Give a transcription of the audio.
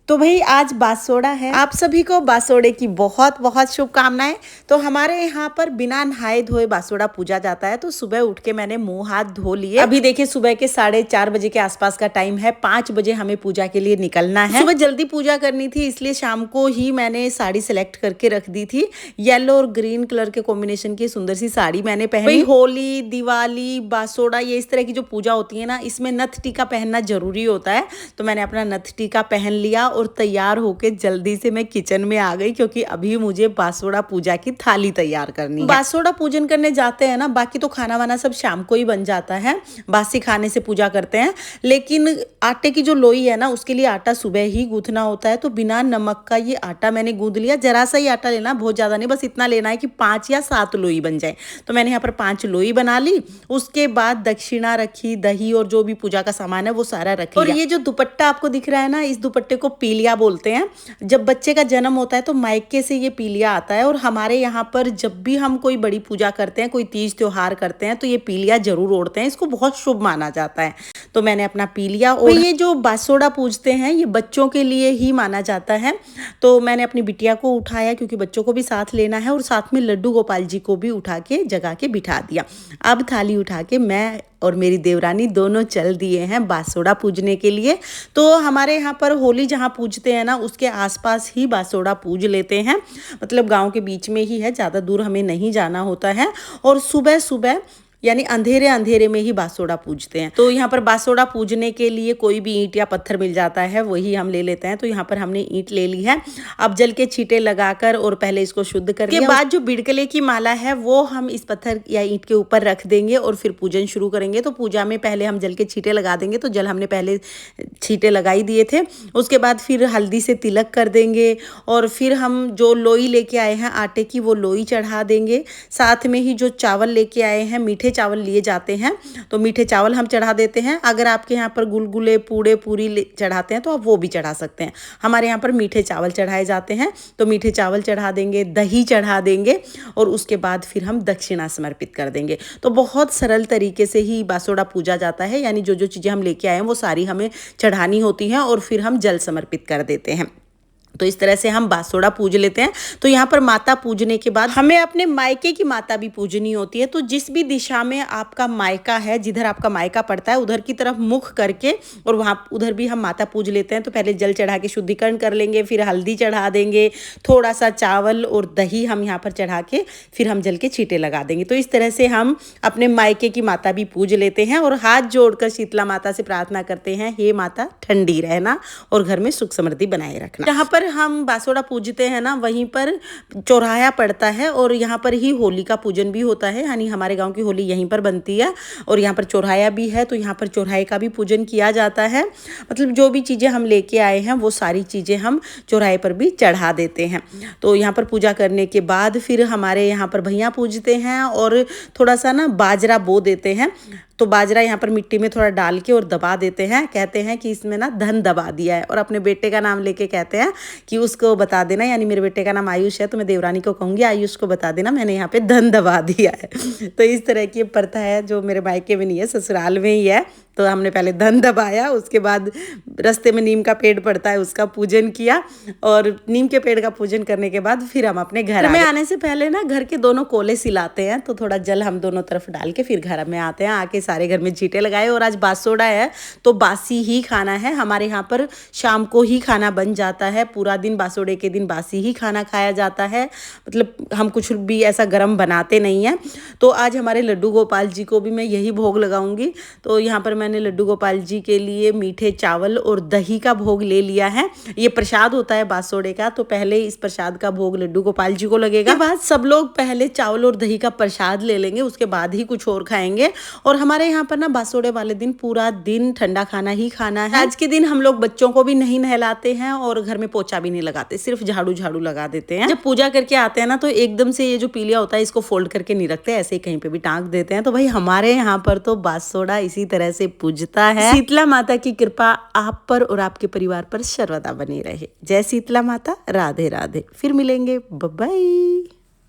तो भाई आज बासोड़ा है, आप सभी को बासोड़े की बहुत बहुत शुभकामनाएं। तो हमारे यहाँ पर बिना नहाए धोए बासोड़ा पूजा जाता है। तो सुबह उठ के मैंने मुंह हाथ धो लिए। अभी देखिए सुबह के 4:30 बजे के आसपास का टाइम है। 5 बजे हमें पूजा के लिए निकलना है। सुबह जल्दी पूजा करनी थी, इसलिए शाम को ही मैंने साड़ी सिलेक्ट करके रख दी थी। येलो और ग्रीन कलर के कॉम्बिनेशन की सुंदर सी साड़ी मैंने पहनी। होली, दिवाली, बासोड़ा, ये इस तरह की जो पूजा होती है ना, इसमें नथ टीका पहनना जरूरी होता है। तो मैंने अपना नथ टीका पहन लिया और तैयार होके जल्दी से मैं किचन में आ गई, क्योंकि अभी मुझे बासोड़ा पूजा की थाली तैयार करनी है। बासोड़ा पूजन करने जाते हैं ना, बाकी तो खाना वाना सब शाम को ही बन जाता है, बासी खाने से पूजा करते हैं। लेकिन आटे की जो लोई है ना, उसके लिए आटा सुबह ही गूंथना होता है। तो बिना नमक का ये आटा मैंने गूंथ लिया। जरा सा ही आटा लेना, बहुत ज्यादा नहीं, बस इतना लेना है कि 5 या 7 लोई बन जाए। तो मैंने यहाँ पर 5 लोई बना ली। उसके बाद दक्षिणा रखी, दही और जो भी पूजा का सामान है वो सारा रख लिया। और ये जो दुपट्टा आपको दिख रहा है ना, इस दुपट्टे को पीलिया बोलते हैं। जब बच्चे का जन्म होता है तो मायके से ये पीलिया आता है। और हमारे यहाँ पर जब भी हम कोई बड़ी पूजा करते हैं, कोई तीज त्योहार करते हैं, तो ये पीलिया जरूर ओढ़ते हैं। इसको बहुत शुभ माना जाता है। तो मैंने अपना पीलिया और ये जो बासोड़ा पूजते हैं, ये बच्चों के लिए ही माना जाता है। तो मैंने अपनी बिटिया को उठाया, क्योंकि बच्चों को भी साथ लेना है, और साथ में लड्डू गोपाल जी को भी उठा के जगा के बिठा दिया। अब थाली उठा के मैं और मेरी देवरानी दोनों चल दिए हैं बासोड़ा पूजने के लिए। तो हमारे यहाँ पर होली जहाँ पूजते हैं ना, उसके आसपास ही बासोड़ा पूज लेते हैं। मतलब गांव के बीच में ही है, ज़्यादा दूर हमें नहीं जाना होता है। और सुबह सुबह यानी अंधेरे अंधेरे में ही बासोड़ा पूजते हैं। तो यहाँ पर बासोड़ा पूजने के लिए कोई भी ईंट या पत्थर मिल जाता है, वही हम ले लेते हैं। तो यहाँ पर हमने ईंट ले ली है। अब जल के छींटे लगाकर और पहले इसको शुद्ध कर के बाद जो बिड़कले की माला है वो हम इस पत्थर या ईंट के ऊपर रख देंगे और फिर पूजन शुरू करेंगे। तो पूजा में पहले हम जल के छींटे लगा देंगे। तो जल हमने पहले छींटे लगाई दिए थे। उसके बाद फिर हल्दी से तिलक कर देंगे और फिर हम जो लोई लेके आए हैं आटे की, वो लोई चढ़ा देंगे। साथ में ही जो चावल लेके आए हैं, मीठे चावल लिए जाते हैं, तो मीठे चावल हम चढ़ा देते हैं। अगर आपके यहाँ पर गुलगुले, पूड़े, पूरी चढ़ाते हैं तो आप वो भी चढ़ा सकते हैं। हमारे यहाँ पर मीठे चावल चढ़ाए जाते हैं, तो मीठे चावल चढ़ा देंगे, दही चढ़ा देंगे और उसके बाद फिर हम दक्षिणा समर्पित कर देंगे। तो बहुत सरल तरीके से ही बासोड़ा पूजा जाता है। यानी जो जो चीज़ें हम लेके आए हैं वो सारी हमें चढ़ानी होती हैं और फिर हम जल समर्पित कर देते हैं। तो इस तरह से हम बासोड़ा पूज लेते हैं। तो यहाँ पर माता पूजने के बाद हमें अपने मायके की माता भी पूजनी होती है। तो जिस भी दिशा में आपका मायका है, जिधर आपका मायका पड़ता है, उधर की तरफ मुख करके और वहाँ उधर भी हम माता पूज लेते हैं। तो पहले जल चढ़ा के शुद्धिकरण कर लेंगे, फिर हल्दी चढ़ा देंगे, थोड़ा सा चावल और दही हम यहाँ पर चढ़ा के फिर हम जल के छींटे लगा देंगे। तो इस तरह से हम अपने मायके की माता भी पूज लेते हैं और हाथ जोड़कर शीतला माता से प्रार्थना करते हैं, हे माता ठंडी रहना और घर में सुख समृद्धि बनाए रखना। यहाँ पर हम बासोड़ा पूजते हैं ना, वहीं पर चौराहा पड़ता है और यहाँ पर ही होली का पूजन भी होता है। यानी हमारे गांव की होली यहीं पर बनती है और यहाँ पर चौराहा भी है। तो यहाँ पर चौराहे का भी पूजन किया जाता है। मतलब जो भी चीज़ें हम लेके आए हैं वो सारी चीज़ें हम चौराहे पर भी चढ़ा देते हैं। तो यहाँ पर पूजा करने के बाद फिर हमारे यहाँ पर भैया पूजते हैं और थोड़ा सा ना बाजरा बो देते हैं। तो बाजरा यहाँ पर मिट्टी में थोड़ा डाल के और दबा देते हैं। कहते हैं कि इसमें ना धन दबा दिया है। और अपने बेटे का नाम लेके कहते हैं कि उसको बता देना, यानी मेरे बेटे का नाम आयुष है, तो मैं देवरानी को कहूँगी आयुष को बता देना मैंने यहाँ पे धन दबा दिया है। तो इस तरह की प्रथा है जो मेरे मायके में नहीं है, ससुराल में ही है। तो हमने पहले धन दबाया, उसके बाद रास्ते में नीम का पेड़ पड़ता है उसका पूजन किया और नीम के पेड़ का पूजन करने के बाद फिर हम अपने घर में आने से पहले ना घर के दोनों कोले सिलाते हैं। तो थोड़ा जल हम दोनों तरफ डाल के फिर घर में आते हैं। आके सारे घर में छींटे लगाए। और आज बासोड़ा है तो बासी ही खाना है। हमारे यहाँ पर शाम को ही खाना बन जाता है। पूरा दिन बासोड़े के दिन बासी ही खाना खाया जाता है। मतलब हम कुछ भी ऐसा गर्म बनाते नहीं हैं। तो आज हमारे लड्डू गोपाल जी को भी मैं यही भोग लगाऊंगी। तो यहाँ पर मैंने लड्डू गोपाल जी के लिए मीठे चावल और दही का भोग ले लिया है। ये प्रसाद होता है बासोड़े का। तो पहले इस प्रसाद का भोग लड्डू गोपाल जी को लगेगा। उसके बाद सब लोग पहले चावल और दही का प्रसाद ले लेंगे, उसके बाद ही कुछ और खाएंगे। और हमारे यहाँ पर ना बासोड़े वाले दिन पूरा दिन ठंडा खाना ही खाना है। आज के दिन हम लोग बच्चों को भी नहीं नहलाते हैं और घर में पोछा भी नहीं लगाते, सिर्फ झाड़ू लगा देते हैं। जब पूजा करके आते हैं ना तो एकदम से ये जो पीलिया होता है इसको फोल्ड करके नहीं रखते, ऐसे ही कहीं पे भी टांग देते हैं। तो भाई हमारे यहाँ पर तो बासोड़ा इसी तरह से पूजता है। शीतला माता की कृपा आप पर और आपके परिवार पर सर्वदा बनी रहे। जय शीतला माता, राधे राधे। फिर मिलेंगे, बाय बाय।